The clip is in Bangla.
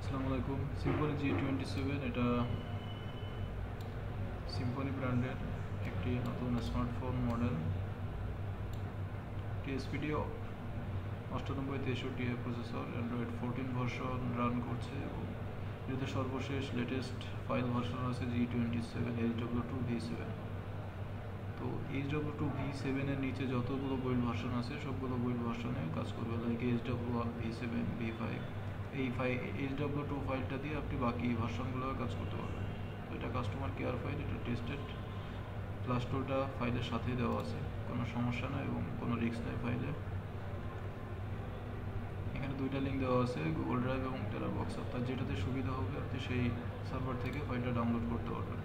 আসসালামু আলাইকুম। সিম্ফনি G27 এটা সিম্ফনি ব্র্যান্ডের একটি নতুন smartphone model. TSPD 9863 processor, Android 14 version run করছে এবং এতে সর্বশেষ লেটেস্ট ফাইল ভার্সন আছে G27 HW2V7। তো HW2V7 এর নিচে যতগুলো বিল্ড ভার্সন আছে সবগুলো বিল্ড ভার্সনে কাজ করবে, লাইক HW1V7 V5। এই HW2 ফাইলটা দিয়ে আপনি বাকি ভার্সনগুলো কাজ করতে পারবেন। তো এটা কাস্টমার কেয়ার ফাইল, এটা টেস্টেড, প্লাস টুলটা ফাইলের সাথেই দেওয়া আছে, কোনো সমস্যা নেই এবং কোনো রিস্ক নেই ফাইলে। এখানে দুইটা লিঙ্ক দেওয়া আছে, গুগল ড্রাইভ এবং টেরাবক্স। আপনার যেটাতে সুবিধা হবে আপনি সেই সার্ভার থেকে ফাইলটা ডাউনলোড করতে পারবেন।